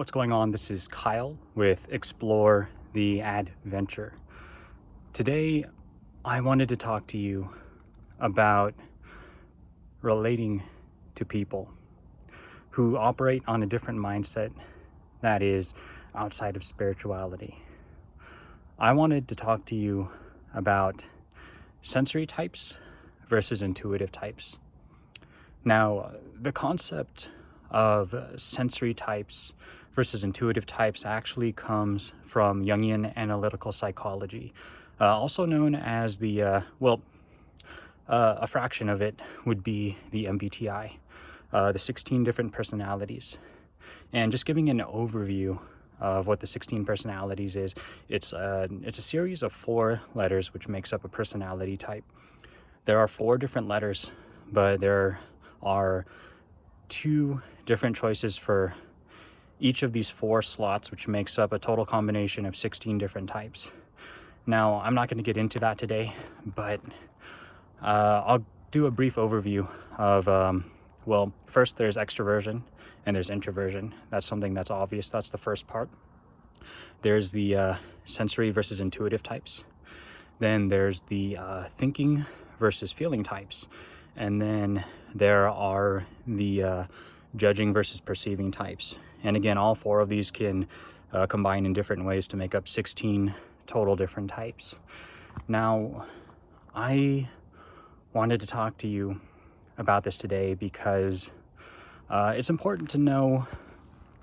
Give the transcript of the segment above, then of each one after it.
What's going on? This is Kyle with Explore the Adventure. Today, I wanted to talk to you about relating to people who operate on a different mindset that is outside of spirituality. I wanted to talk to you about sensory types versus intuitive types. Now, the concept of sensory types versus intuitive types actually comes from Jungian analytical psychology, also known as a fraction of it would be the MBTI, the 16 different personalities. And just giving an overview of what the 16 personalities is, it's a series of 4 letters which makes up a personality type. There are 4 different letters, but there are 2 different choices for each of these 4 slots, which makes up a total combination of 16 different types. Now, I'm not going to get into that today, but I'll do a brief overview of, first there's extroversion and there's introversion. That's something that's obvious. That's the first part. There's the sensory versus intuitive types. Then there's the thinking versus feeling types. And then there are the judging versus perceiving types. And again, all 4 of these can combine in different ways to make up 16 total different types. Now, I wanted to talk to you about this today because it's important to know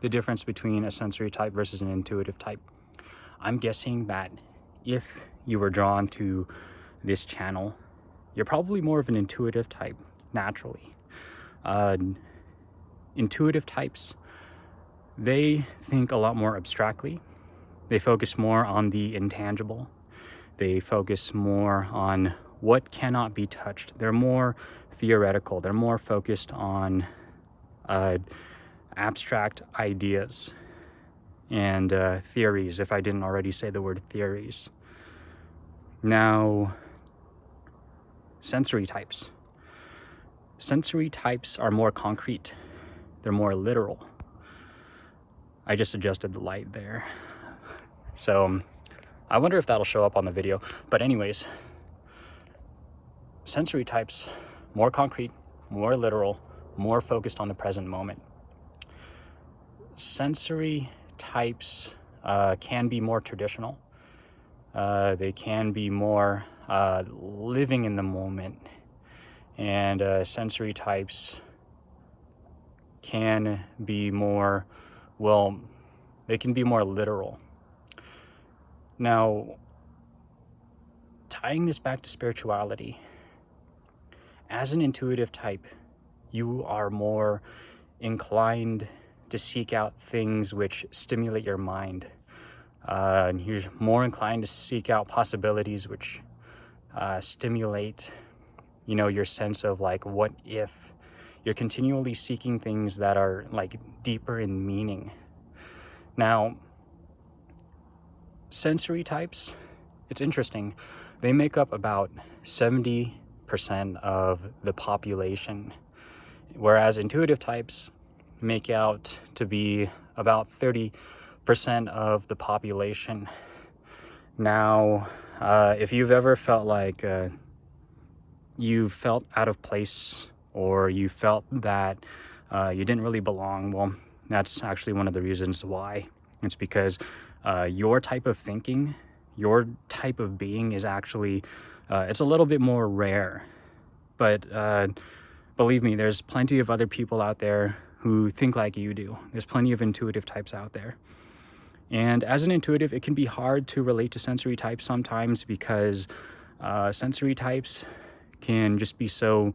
the difference between a sensory type versus an intuitive type. I'm guessing that if you were drawn to this channel, you're probably more of an intuitive type naturally. Intuitive types, they think a lot more abstractly. They focus more on the intangible. They focus more on what cannot be touched. They're more theoretical. They're more focused on abstract ideas and theories, if I didn't already say the word theories. Now, sensory types. Sensory types are more concrete. They're more literal. I just adjusted the light there. So I wonder if that'll show up on the video. But anyways, sensory types, more concrete, more literal, more focused on the present moment. Sensory types can be more traditional. They can be more living in the moment. And sensory types can be more, they can be more literal. Now, tying this back to spirituality, as an intuitive type, you are more inclined to seek out things which stimulate your mind. You're more inclined to seek out possibilities which stimulate, your sense of what if. You're continually seeking things that are deeper in meaning. Now, sensory types, it's interesting. They make up about 70% of the population, whereas intuitive types make out to be about 30% of the population. Now, if you've ever felt like you felt out of place or you felt that you didn't really belong, that's actually one of the reasons why. It's because your type of thinking, your type of being is actually, it's a little bit more rare. But believe me, there's plenty of other people out there who think like you do. There's plenty of intuitive types out there. And as an intuitive, it can be hard to relate to sensory types sometimes because sensory types can just be so,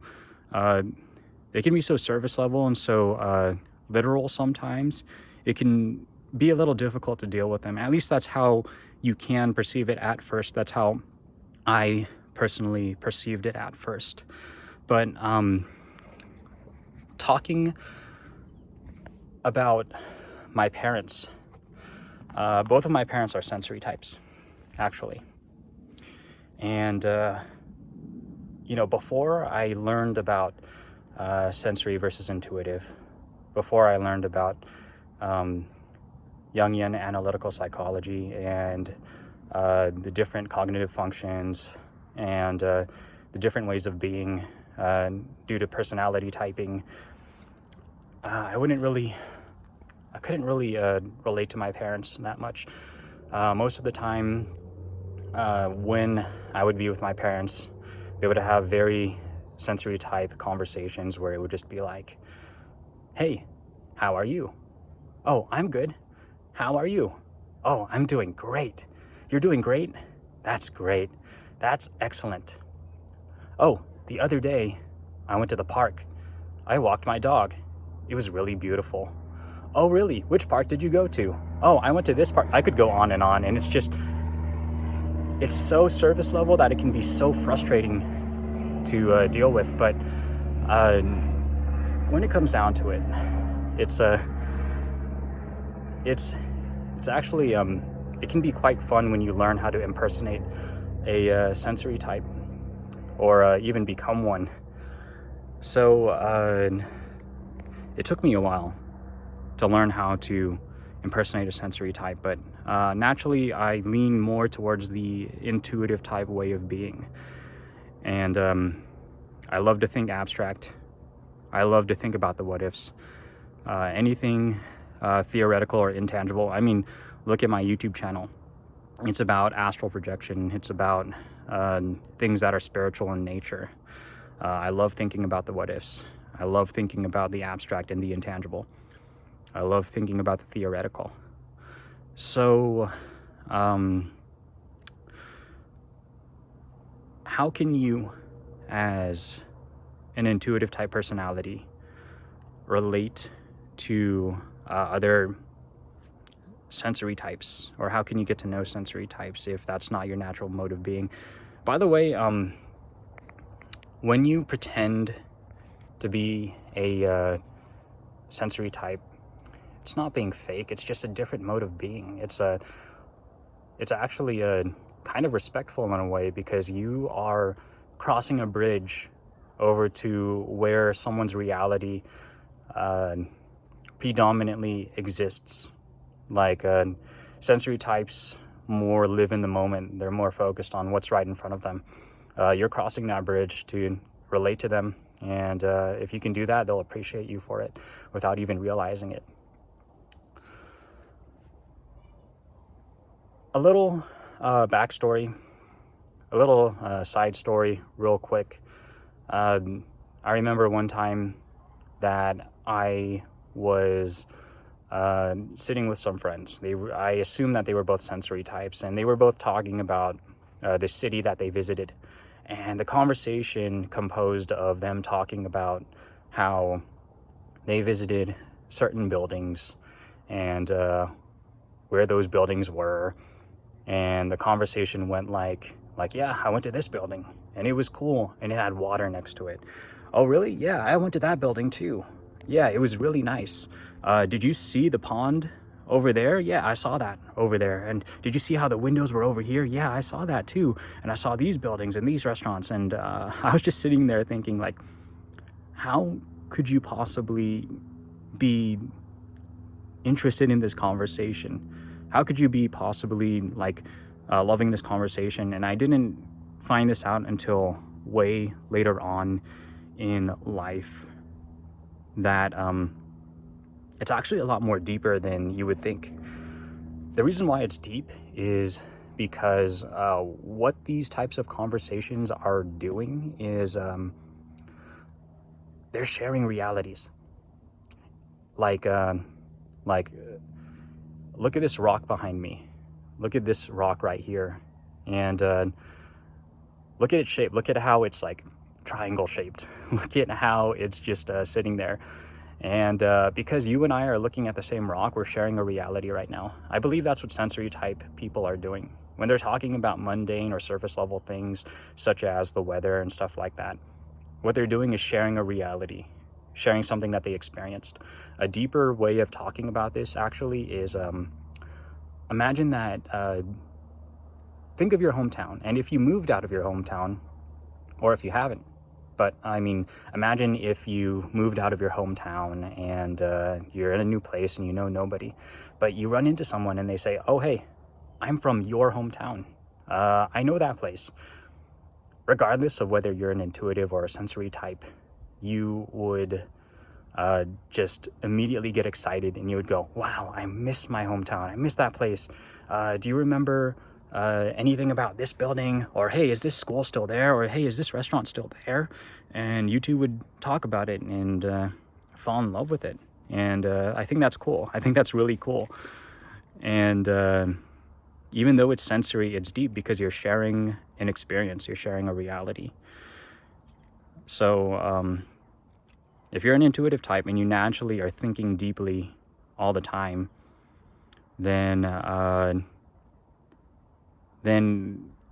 they can be so surface level and so literal sometimes. It can be a little difficult to deal with them. At least that's how you can perceive it at first. That's how I personally perceived it at first. But talking about my parents, both of my parents are sensory types, actually. And before I learned about sensory versus intuitive, before I learned about Jungian analytical psychology and the different cognitive functions and the different ways of being due to personality typing, I couldn't really relate to my parents that much. Most of the time, when I would be with my parents, they would have very sensory type conversations where it would just be like, hey, how are you? Oh, I'm good. How are you? Oh, I'm doing great. You're doing great? That's great. That's excellent. Oh, the other day, I went to the park. I walked my dog. It was really beautiful. Oh, really? Which park did you go to? Oh, I went to this park. I could go on, and it's so surface level that it can be so frustrating to deal with. But when it comes down to it, it's actually it can be quite fun when you learn how to impersonate a sensory type or even become one. So it took me a while to learn how to impersonate a sensory type, but naturally I lean more towards the intuitive type way of being. And I love to think abstract. I love to think about the what ifs. Anything theoretical or intangible. I mean, look at my YouTube channel. It's about astral projection. It's about things that are spiritual in nature. I love thinking about the what ifs. I love thinking about the abstract and the intangible. I love thinking about the theoretical. So, how can you, as an intuitive type personality, relate to other sensory types? Or how can you get to know sensory types if that's not your natural mode of being? By the way, when you pretend to be a sensory type, it's not being fake. It's just a different mode of being. It's actually a kind of respectful in a way, because you are crossing a bridge over to where someone's reality predominantly exists. Like sensory types more live in the moment. They're more focused on what's right in front of them. You're crossing that bridge to relate to them, and if you can do that, they'll appreciate you for it without even realizing it. A little backstory, a little side story real quick. I remember one time that I was sitting with some friends. I assumed that they were both sensory types, and they were both talking about the city that they visited. And the conversation composed of them talking about how they visited certain buildings and where those buildings were. And the conversation went like, yeah, I went to this building and it was cool and it had water next to it. Oh, really? Yeah, I went to that building too. Yeah, it was really nice. Did you see the pond over there? Yeah, I saw that over there. And did you see how the windows were over here? Yeah, I saw that too. And I saw these buildings and these restaurants. And I was just sitting there thinking, like, how could you possibly be interested in this conversation? How could you be possibly loving this conversation? And I didn't find this out until way later on in life, that it's actually a lot more deeper than you would think. The reason why it's deep is because what these types of conversations are doing is they're sharing realities. Like look at this rock behind me. Look at this rock right here. And look at its shape. Look at how it's like triangle shaped. Look at how it's just sitting there. And because you and I are looking at the same rock, we're sharing a reality right now. I believe that's what sensory type people are doing. When they're talking about mundane or surface level things, such as the weather and stuff like that, what they're doing is sharing a reality, sharing something that they experienced. A deeper way of talking about this actually is, imagine that, think of your hometown. And if you moved out of your hometown, or if you haven't, But I mean, imagine if you moved out of your hometown and you're in a new place and you know nobody, but you run into someone and they say, oh, hey, I'm from your hometown. I know that place. Regardless of whether you're an intuitive or a sensory type, you would just immediately get excited and you would go, wow, I miss my hometown. I miss that place. Do you remember anything about this building? Or, hey, is this school still there? Or, hey, is this restaurant still there? And you two would talk about it and fall in love with it. And I think that's cool. I think that's really cool. And even though it's sensory, it's deep because you're sharing an experience, you're sharing a reality. So if you're an intuitive type and you naturally are thinking deeply all the time, then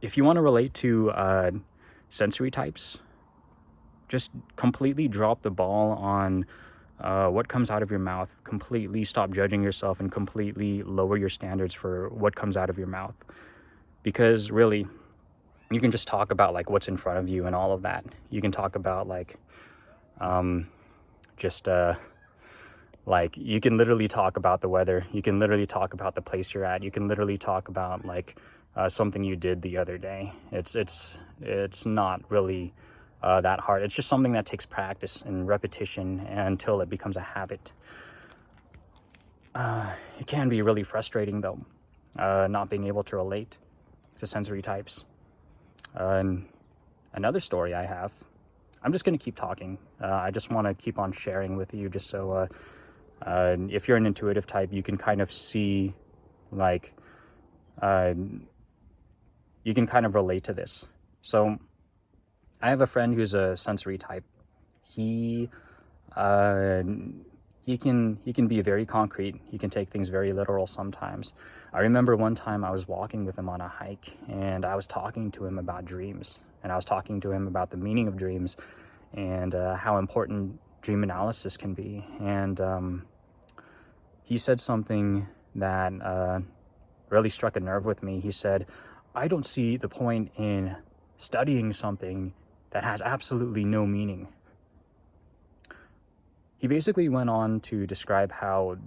if you want to relate to sensory types, just completely drop the ball on what comes out of your mouth. Completely stop judging yourself and completely lower your standards for what comes out of your mouth. Because really, you can just talk about like what's in front of you and all of that. You can talk about like like you can literally talk about the weather. You can literally talk about the place you're at. You can literally talk about like something you did the other day. It's not really that hard. It's just something that takes practice and repetition until it becomes a habit. It can be really frustrating though, not being able to relate to sensory types. And another story I have, I'm just going to keep talking. I just want to keep on sharing with you just so if you're an intuitive type, you can kind of see like, you can kind of relate to this. So I have a friend who's a sensory type. He can be very concrete. He can take things very literal sometimes. I remember one time I was walking with him on a hike and I was talking to him about dreams, and I was talking to him about the meaning of dreams and how important dream analysis can be. And he said something that really struck a nerve with me. He said, I don't see the point in studying something that has absolutely no meaning. He basically went on to describe how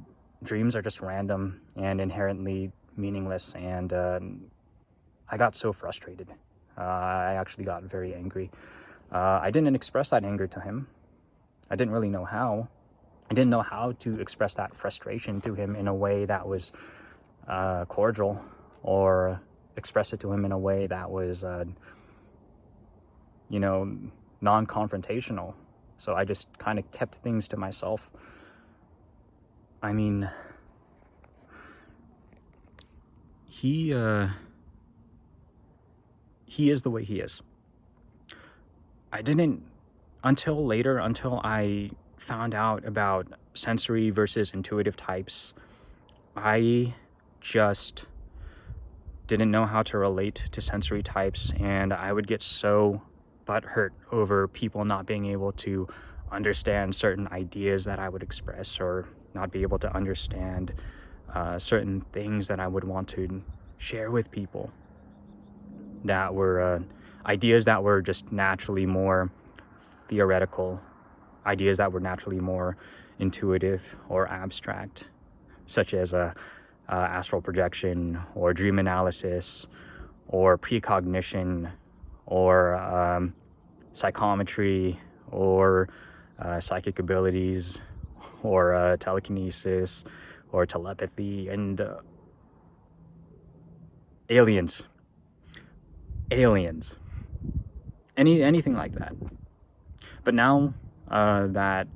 dreams are just random and inherently meaningless, and I got so frustrated. I actually got very angry. I didn't express that anger to him. I didn't really know how. I didn't know how to express that frustration to him in a way that was cordial, or express it to him in a way that was, non-confrontational. So I just kind of kept things to myself. I mean, he is the way he is. I didn't, until I found out about sensory versus intuitive types, I just didn't know how to relate to sensory types, and I would get so butthurt over people not being able to understand certain ideas that I would express, or not be able to understand certain things that I would want to share with people that were ideas that were just naturally more theoretical, ideas that were naturally more intuitive or abstract, such as astral projection or dream analysis or precognition or psychometry or psychic abilities or telekinesis or telepathy and aliens, anything like that. But now that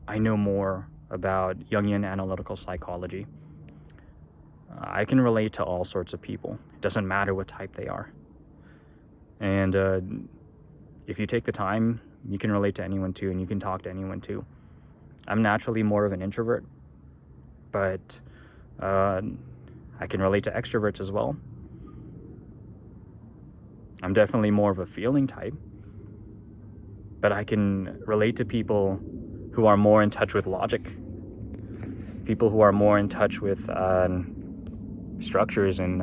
I know more about Jungian analytical psychology, I can relate to all sorts of people. It doesn't matter what type they are. And if you take the time, you can relate to anyone too, and you can talk to anyone too. I'm naturally more of an introvert, but I can relate to extroverts as well. I'm definitely more of a feeling type, but I can relate to people who are more in touch with logic, people who are more in touch with structures and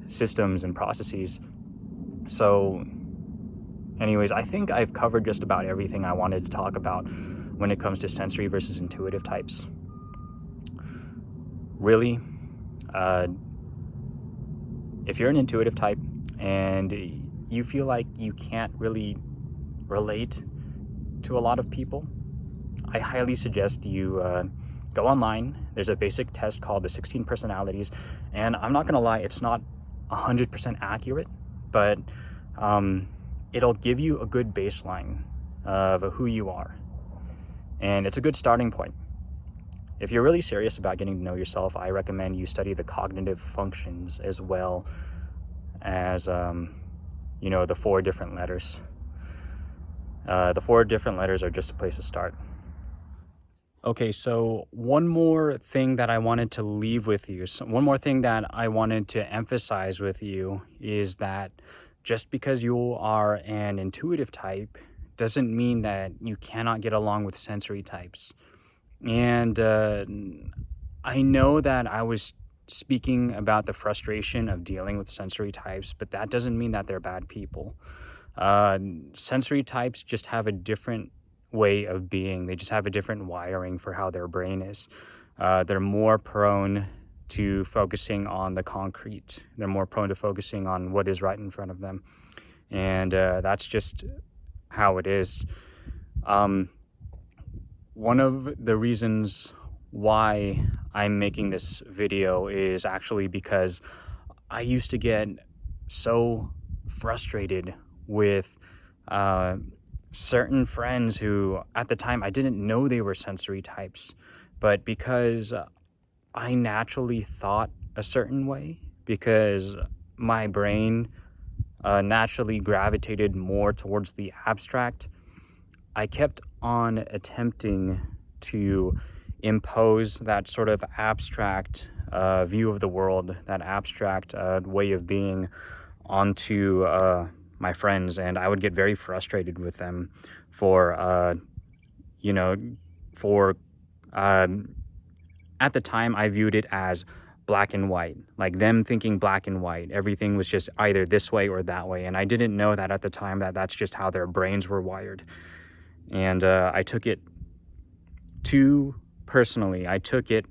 systems and processes. So anyways, I think I've covered just about everything I wanted to talk about when it comes to sensory versus intuitive types. Really, if you're an intuitive type and you feel like you can't really relate to a lot of people, I highly suggest you go online. There's a basic test called the 16 personalities, and I'm not gonna lie, it's not 100% accurate, but it'll give you a good baseline of who you are, and it's a good starting point. If you're really serious about getting to know yourself, I recommend you study the cognitive functions as well as the 4 different letters. The 4 different letters are just a place to start. Okay, so one more thing that I wanted to leave with you, one more thing that I wanted to emphasize with you is that just because you are an intuitive type doesn't mean that you cannot get along with sensory types. And I know that I was speaking about the frustration of dealing with sensory types, but that doesn't mean that they're bad people. Sensory types just have a different way of being. They just have a different wiring for how their brain is. They're more prone to focusing on the concrete. They're more prone to focusing on what is right in front of them. And that's just how it is. One of the reasons why I'm making this video is actually because I used to get so frustrated with certain friends who, at the time, I didn't know they were sensory types, but because I naturally thought a certain way, because my brain naturally gravitated more towards the abstract, I kept on attempting to impose that sort of abstract view of the world, that abstract way of being onto my friends, and I would get very frustrated with them for at the time I viewed it as black and white, like them thinking black and white. Everything was just either this way or that way, and I didn't know that at the time that that's just how their brains were wired. And I took it too personally. I took it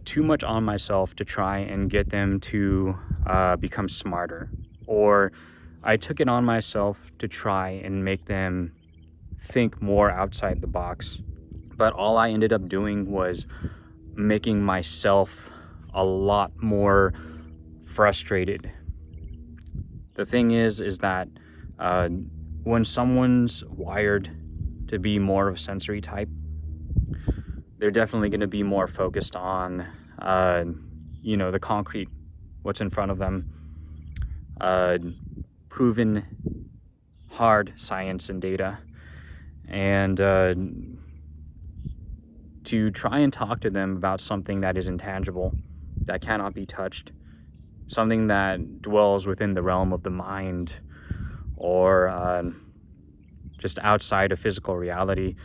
too much on myself to try and get them to become smarter, or I took it on myself to try and make them think more outside the box. But all I ended up doing was making myself a lot more frustrated. The thing is that when someone's wired to be more of a sensory type, they're definitely going to be more focused on, the concrete, what's in front of them, proven hard science and data, and to try and talk to them about something that is intangible, that cannot be touched, something that dwells within the realm of the mind, or just outside of physical reality,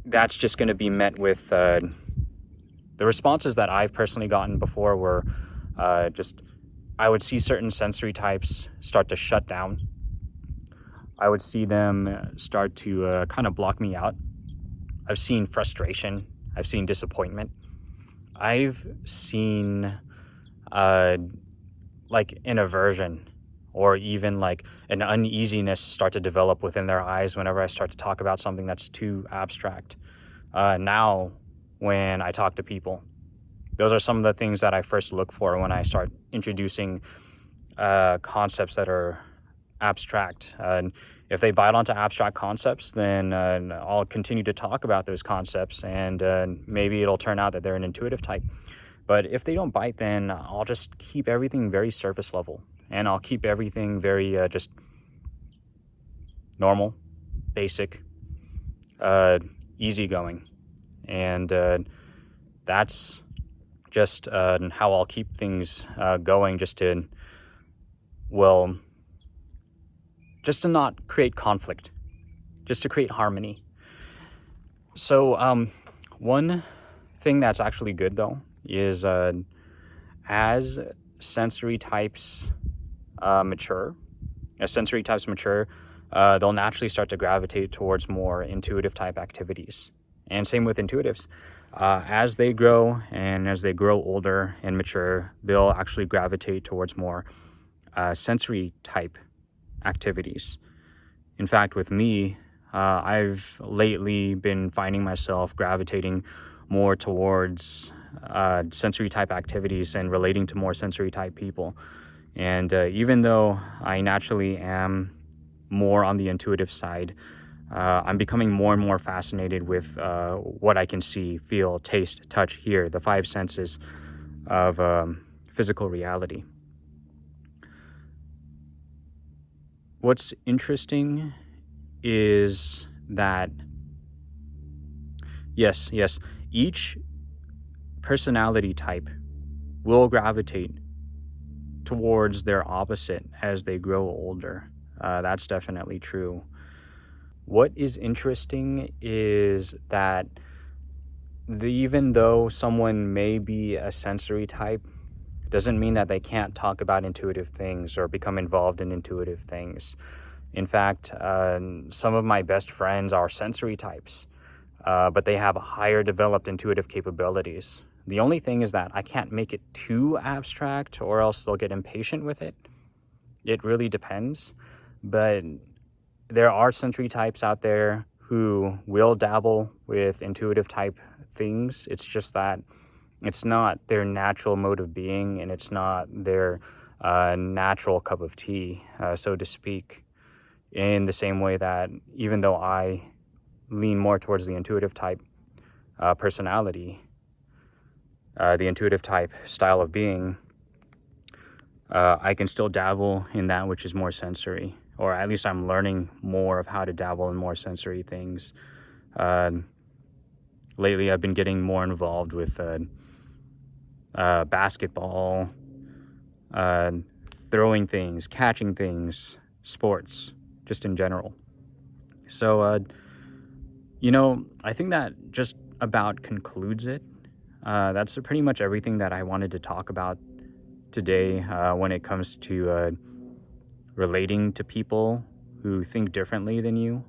that's just going to be met with the responses that I've personally gotten before were I would see certain sensory types start to shut down. I would see them start to kind of block me out. I've seen frustration. I've seen disappointment. I've seen like an aversion, or even like an uneasiness start to develop within their eyes whenever I start to talk about something that's too abstract. Now, when I talk to people, those are some of the things that I first look for when I start introducing concepts that are abstract. If they bite onto abstract concepts, then I'll continue to talk about those concepts, and maybe it'll turn out that they're an intuitive type. But if they don't bite, then I'll just keep everything very surface level, and I'll keep everything very just normal, basic, easygoing. And that's just how I'll keep things going, just to not create conflict, just to create harmony. So one thing that's actually good, though, is as sensory types mature, as sensory types mature, they'll naturally start to gravitate towards more intuitive type activities. And same with intuitives. As they grow and as they grow older and mature, they'll actually gravitate towards more sensory type activities. In fact, with me, I've lately been finding myself gravitating more towards sensory type activities and relating to more sensory type people. And even though I naturally am more on the intuitive side, I'm becoming more and more fascinated with what I can see, feel, taste, touch, hear, the five senses of physical reality. What's interesting is that, yes, each personality type will gravitate towards their opposite as they grow older. That's definitely true. What is interesting is that even though someone may be a sensory type, doesn't mean that they can't talk about intuitive things or become involved in intuitive things. In fact, some of my best friends are sensory types, but they have higher developed intuitive capabilities. The only thing is that I can't make it too abstract or else they'll get impatient with it. It really depends. But there are sensory types out there who will dabble with intuitive type things. It's just that it's not their natural mode of being, and it's not their natural cup of tea, so to speak. In the same way that even though I lean more towards the intuitive type personality, the intuitive type style of being, I can still dabble in that which is more sensory, or at least I'm learning more of how to dabble in more sensory things. Lately, I've been getting more involved with basketball, throwing things, catching things, sports, just in general. So, I think that just about concludes it. That's pretty much everything that I wanted to talk about today when it comes to relating to people who think differently than you.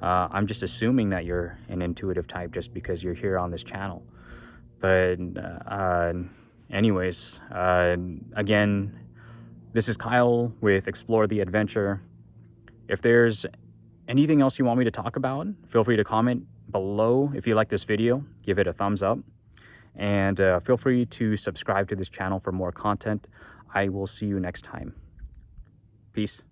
I'm just assuming that you're an intuitive type just because you're here on this channel. But anyways, again, this is Kyle with Explore the Adventure. If there's anything else you want me to talk about, feel free to comment below. If you like this video, give it a thumbs up. And feel free to subscribe to this channel for more content. I will see you next time. Peace.